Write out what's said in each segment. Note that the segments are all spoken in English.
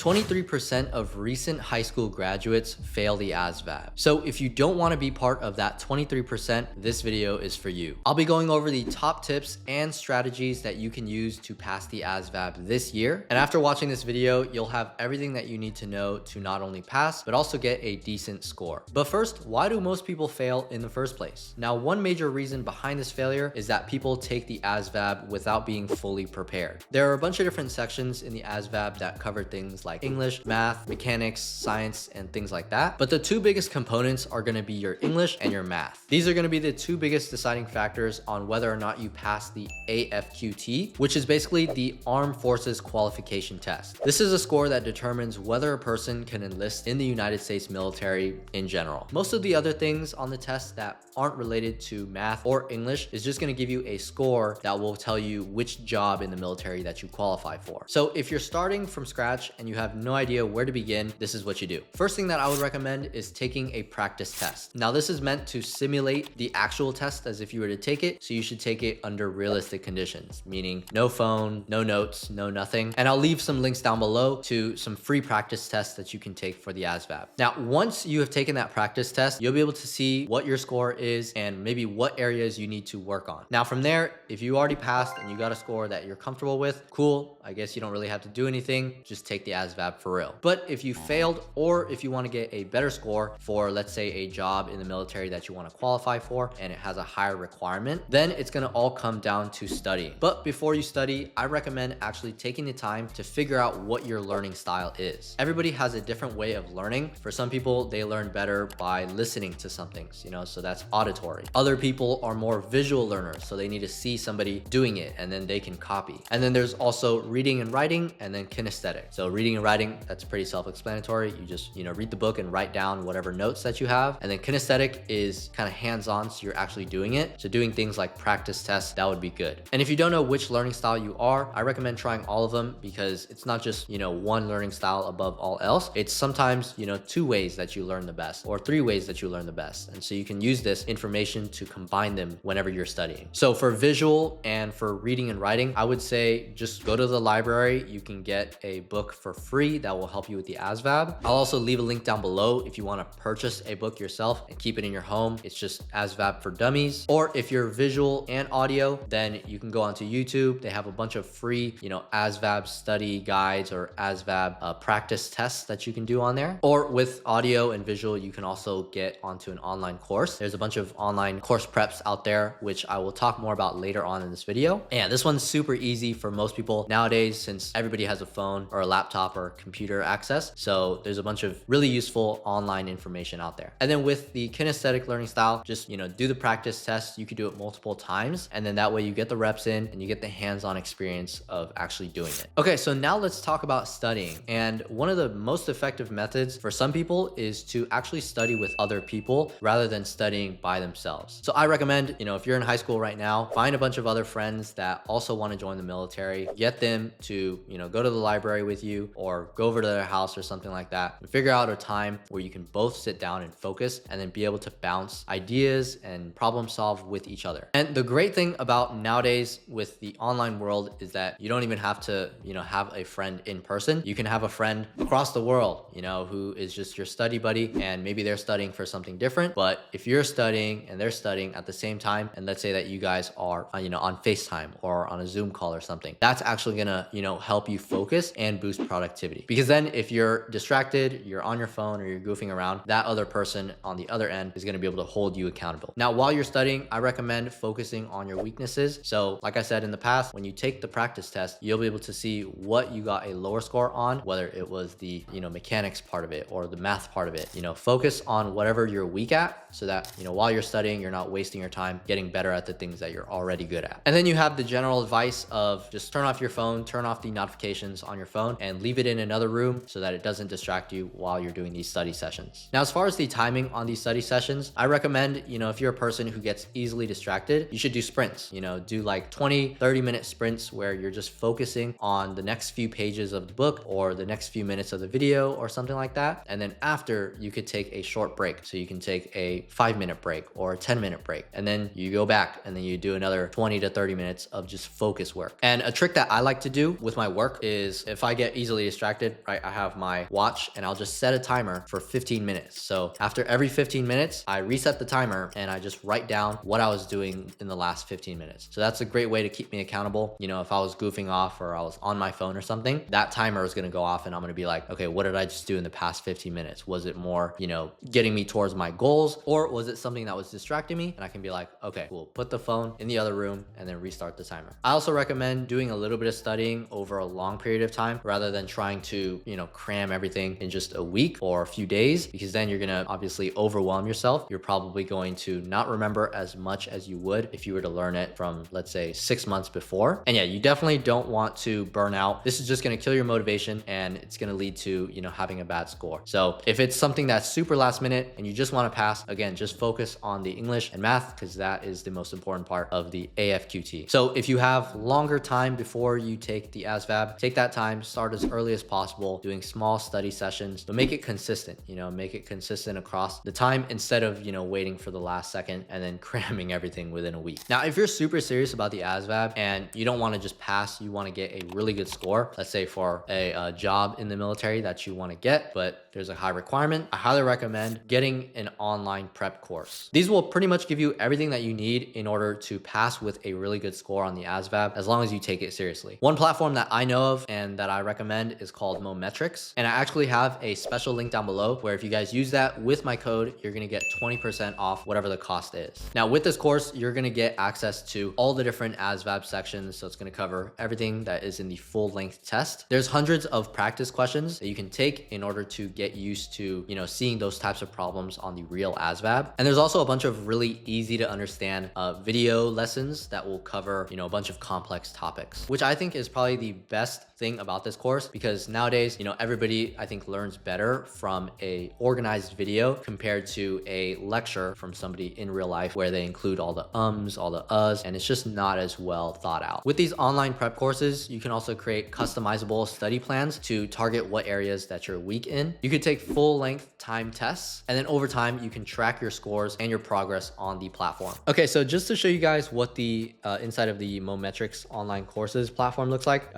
23% of recent high school graduates fail the ASVAB. So if you don't want to be part of that 23%, this video is for you. I'll be going over the top tips and strategies that you can use to pass the ASVAB this year. And after watching this video, you'll have everything that you need to know to not only pass, but also get a decent score. But first, why do most people fail in the first place? Now, one major reason behind this failure is that people take the ASVAB without being fully prepared. There are a bunch of different sections in the ASVAB that cover things like English, math, mechanics, science, and things like that. But the two biggest components are going to be your English and your math. These are going to be the two biggest deciding factors on whether or not you pass the AFQT, which is basically the Armed Forces Qualification Test. This is a score that determines whether a person can enlist in the United States military in general. Most of the other things on the test that aren't related to math or English is just going to give you a score that will tell you which job in the military that you qualify for. So if you're starting from scratch and you have no idea where to begin, this is what you do. First thing that I would recommend is taking a practice test. Now, this is meant to simulate the actual test as if you were to take it. So you should take it under realistic conditions, meaning no phone, no notes, no nothing. And I'll leave some links down below to some free practice tests that you can take for the ASVAB. Now, once you have taken that practice test, you'll be able to see what your score is and maybe what areas you need to work on. Now, from there, if you already passed and you got a score that you're comfortable with, cool. I guess you don't really have to do anything. Just take the ASVAB for real. But if you failed, or if you want to get a better score for, let's say, a job in the military that you want to qualify for and it has a higher requirement, then it's going to all come down to studying. But before you study, I recommend actually taking the time to figure out what your learning style is. Everybody has a different way of learning. For some people, they learn better by listening to some things, so that's auditory. Other people are more visual learners, so they need to see somebody doing it and then they can copy. And then there's also reading and writing, and then kinesthetic. So reading and writing, that's pretty self-explanatory. You just, read the book and write down whatever notes that you have. And then kinesthetic is kind of hands-on, so you're actually doing it. So doing things like practice tests, that would be good. And if you don't know which learning style you are, I recommend trying all of them, because it's not just, one learning style above all else. It's sometimes, two ways that you learn the best, or three ways that you learn the best. And so you can use this information to combine them whenever you're studying. So for visual and for reading and writing, I would say just go to the library. You can get a book for free that will help you with the ASVAB. I'll also leave a link down below if you want to purchase a book yourself and keep it in your home. It's just ASVAB for Dummies. Or if you're visual and audio, then you can go onto YouTube. They have a bunch of free, ASVAB study guides or ASVAB practice tests that you can do on there. Or with audio and visual, you can also get onto an online course. There's a bunch of online course preps out there, which I will talk more about later on in this video. And this one's super easy for most people nowadays, since everybody has a phone or a laptop or computer access. So there's a bunch of really useful online information out there. And then with the kinesthetic learning style, just, do the practice test. You could do it multiple times. And then that way you get the reps in and you get the hands-on experience of actually doing it. Okay, so now let's talk about studying. And one of the most effective methods for some people is to actually study with other people rather than studying by themselves. So I recommend, if you're in high school right now, find a bunch of other friends that also want to join the military, get them to, go to the library with you or go over to their house or something like that, and figure out a time where you can both sit down and focus and then be able to bounce ideas and problem solve with each other. And the great thing about nowadays with the online world is that you don't even have to, have a friend in person. You can have a friend across the world, who is just your study buddy, and maybe they're studying for something different. But if you're studying and they're studying at the same time, and let's say that you guys are, on FaceTime or on a Zoom call or something, that's actually gonna, help you focus and boost productivity. Because then if you're distracted, you're on your phone or you're goofing around, that other person on the other end is gonna be able to hold you accountable. Now, while you're studying, I recommend focusing on your weaknesses. So like I said in the past, when you take the practice test, you'll be able to see what you got a lower score on, whether it was the, mechanics part of it or the math part of it. Focus on whatever you're weak at, so that, while you're studying, you're not wasting your time getting better at the things that you're already good at. And then you have the general advice of just turn off your phone, turn off the notifications on your phone, and leave it in another room so that it doesn't distract you while you're doing these study sessions. Now, as far as the timing on these study sessions, I recommend, if you're a person who gets easily distracted, you should do sprints. Do like 20-30 minute sprints where you're just focusing on the next few pages of the book or the next few minutes of the video or something like that. And then after, you could take a short break. So you can take a 5-minute break or a 10-minute break, and then you go back and then you do another 20 to 30 minutes of just focus work. And a trick that I like to do with my work is, if I get easily distracted, right, I have my watch and I'll just set a timer for 15 minutes. So after every 15 minutes, I reset the timer and I just write down what I was doing in the last 15 minutes. So that's a great way to keep me accountable. You know, if I was goofing off or I was on my phone or something, that timer is going to go off and I'm going to be like, okay, what did I just do in the past 15 minutes? Was it more, you know, getting me towards my goals, or was it something that was distracting me? And I can be like, okay, cool, put the phone in the other room and then restart the timer. I also recommend doing a little bit of studying over a long period of time rather than trying to, you know, cram everything in just a week or a few days, because then you're going to obviously overwhelm yourself. You're probably going to not remember as much as you would if you were to learn it from, let's say, 6 months before. And yeah, you definitely don't want to burn out. This is just going to kill your motivation and it's going to lead to, you know, having a bad score. So if it's something that's super last minute and you just want to pass, again, just focus on the English and math, because that is the most important part of the AFQT. So if you have longer time before you take the ASVAB, take that time, start as early as possible, doing small study sessions, but make it consistent, you know, make it consistent across the time instead of, you know, waiting for the last second and then cramming everything within a week. Now, if you're super serious about the ASVAB and you don't want to just pass, you want to get a really good score, let's say for a job in the military that you want to get, but there's a high requirement, I highly recommend getting an online prep course. These will pretty much give you everything that you need in order to pass with a really good score on the ASVAB, as long as you take it seriously. One platform that I know of and that I recommend is called Mometrix. And I actually have a special link down below where if you guys use that with my code, you're going to get 20% off whatever the cost is. Now with this course, you're going to get access to all the different ASVAB sections. So it's going to cover everything that is in the full length test. There's hundreds of practice questions that you can take in order to get used to, you know, seeing those types of problems on the real ASVAB. And there's also a bunch of really easy to understand video lessons that will cover, you know, a bunch of complex topics, which I think is probably the best thing about this course, because nowadays, you know, everybody I think learns better from a organized video compared to a lecture from somebody in real life where they include all the ums, all the uhs, and it's just not as well thought out. With these online prep courses, you can also create customizable study plans to target what areas that you're weak in. You could take full length time tests, and then over time, you can track your scores and your progress on the platform. Okay, so just to show you guys what the inside of the Mometrix online courses platform looks like,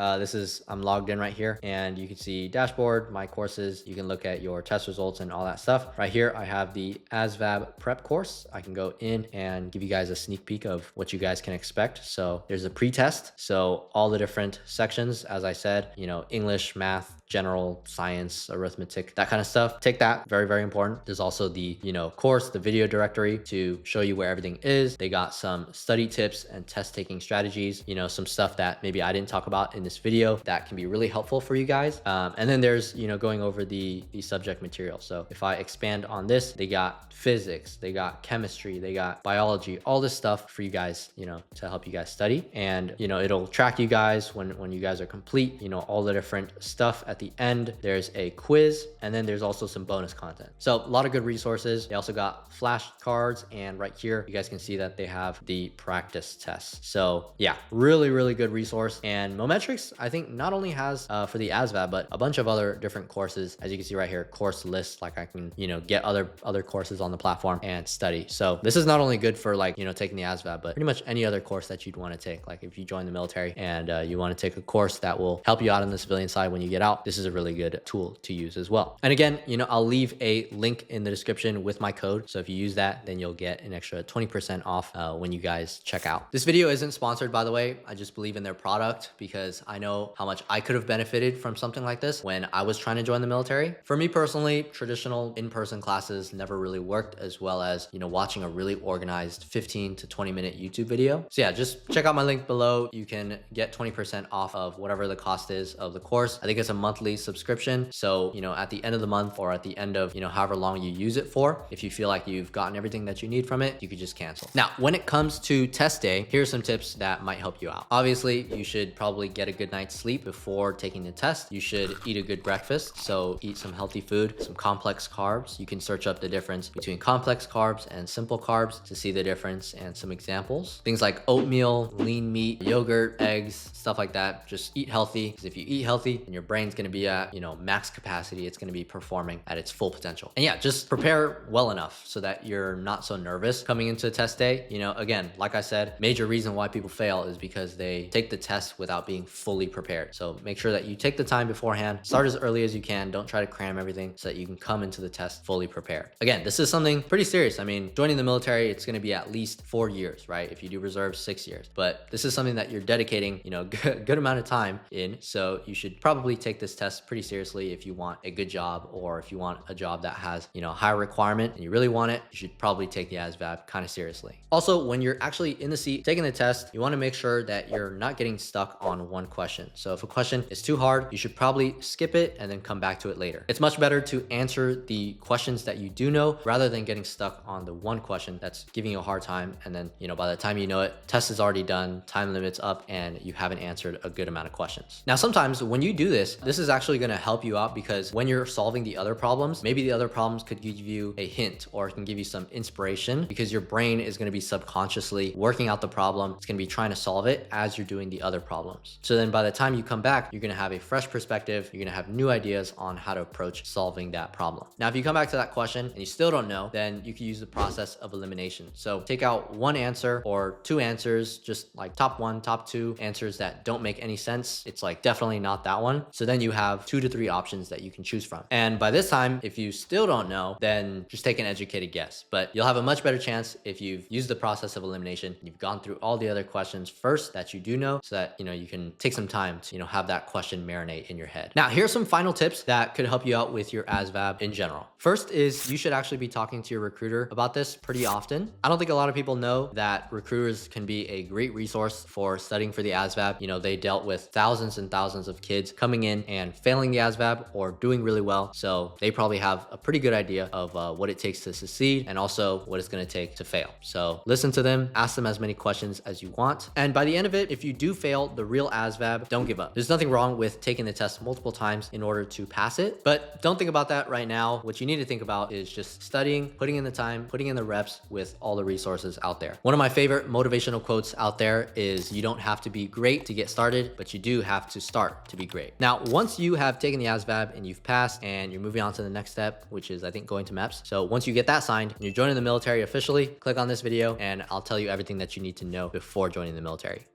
I'm logged in right here and you can see dashboard, my courses. You can look at your test results and all that stuff. Right here, I have the ASVAB prep course. I can go in and give you guys a sneak peek of what you guys can expect. So there's a pre-test. So all the different sections, as I said, you know, English, math, general science, arithmetic, that kind of stuff. Take that, very, very important. There's also the, you know, course, the video directory to show you where everything is. They got some study tips and test taking strategies, you know, some stuff that maybe I didn't talk about in this video that can be really helpful for you guys. And then there's, you know, going over the subject material. So if I expand on this, they got physics, they got chemistry, they got biology, all this stuff for you guys, you know, to help you guys study. And, you know, it'll track you guys when you guys are complete, you know, all the different stuff. At the end, there's a quiz, and then there's also some bonus content. So a lot of good resources. They also got flashcards, and right here, you guys can see that they have the practice tests. So yeah, really, really good resource. And Mometrix, I think, not only has for the ASVAB, but a bunch of other different courses. As you can see right here, course list, like I can, you know, get other courses on the platform and study. So this is not only good for, like, you know, taking the ASVAB, but pretty much any other course that you'd want to take. Like if you join the military and you want to take a course that will help you out on the civilian side when you get out, this is a really good tool to use as well. And again, you know, I'll leave a link in the description with my code. So if you use that, then you'll get an extra 20% off when you guys check out. This video isn't sponsored, by the way. I just believe in their product because I know how much I could have benefited from something like this when I was trying to join the military. For me personally, traditional in-person classes never really worked as well as, you know, watching a really organized 15 to 20 minute YouTube video. So yeah, just check out my link below. You can get 20% off of whatever the cost is of the course. I think it's a monthly subscription. So, you know, at the end of the month or at the end of, you know, however long you use it for, if you feel like you've gotten everything that you need from it, you could just cancel. Now, when it comes to test day, here's some tips that might help you out. Obviously, you should probably get a good night's sleep before taking the test. You should eat a good breakfast. So eat some healthy food, some complex carbs. You can search up the difference between complex carbs and simple carbs to see the difference and some examples. Things like oatmeal, lean meat, yogurt, eggs, stuff like that. Just eat healthy, because if you eat healthy, then your brain's going going to be at, max capacity. It's going to be performing at its full potential. And yeah, just prepare well enough so that you're not so nervous coming into test day. Again, like I said, major reason why people fail is because they take the test without being fully prepared. So make sure that you take the time beforehand, start as early as you can. Don't try to cram everything so that you can come into the test fully prepared. Again, this is something pretty serious. I mean, joining the military, it's going to be at least 4 years, right? If you do reserves, 6 years. But this is something that you're dedicating, good amount of time in. So you should probably take this test pretty seriously if you want a good job, or if you want a job that has, high requirement and you really want it, you should probably take the ASVAB kind of seriously. Also, when you're actually in the seat taking the test, you want to make sure that you're not getting stuck on one question. So if a question is too hard, you should probably skip it and then come back to it later. It's much better to answer the questions that you do know rather than getting stuck on the one question that's giving you a hard time. And then, by the time you know it, test is already done, time limit's up, and you haven't answered a good amount of questions. Now, sometimes when you do this is actually going to help you out, because when you're solving the other problems, maybe the other problems could give you a hint or it can give you some inspiration, because your brain is going to be subconsciously working out the problem. It's going to be trying to solve it as you're doing the other problems. So then by the time you come back, you're going to have a fresh perspective. You're going to have new ideas on how to approach solving that problem. Now, if you come back to that question and you still don't know, then you can use the process of elimination. So take out one answer or two answers, just like top one, top two answers that don't make any sense. It's like definitely not that one. So then you have 2 to 3 options that you can choose from. And by this time, if you still don't know, then just take an educated guess. But you'll have a much better chance if you've used the process of elimination. You've gone through all the other questions first that you do know, so that, you can take some time to, have that question marinate in your head. Now, here's some final tips that could help you out with your ASVAB in general. First is you should actually be talking to your recruiter about this pretty often. I don't think a lot of people know that recruiters can be a great resource for studying for the ASVAB. They dealt with thousands and thousands of kids coming in and failing the ASVAB or doing really well. So they probably have a pretty good idea of what it takes to succeed and also what it's going to take to fail. So listen to them, ask them as many questions as you want. And by the end of it, if you do fail the real ASVAB, don't give up. There's nothing wrong with taking the test multiple times in order to pass it, but don't think about that right now. What you need to think about is just studying, putting in the time, putting in the reps with all the resources out there. One of my favorite motivational quotes out there is, you don't have to be great to get started, but you do have to start to be great. Now, once you have taken the ASVAB and you've passed and you're moving on to the next step, which is, I think, going to MEPS. So once you get that signed and you're joining the military officially, click on this video and I'll tell you everything that you need to know before joining the military.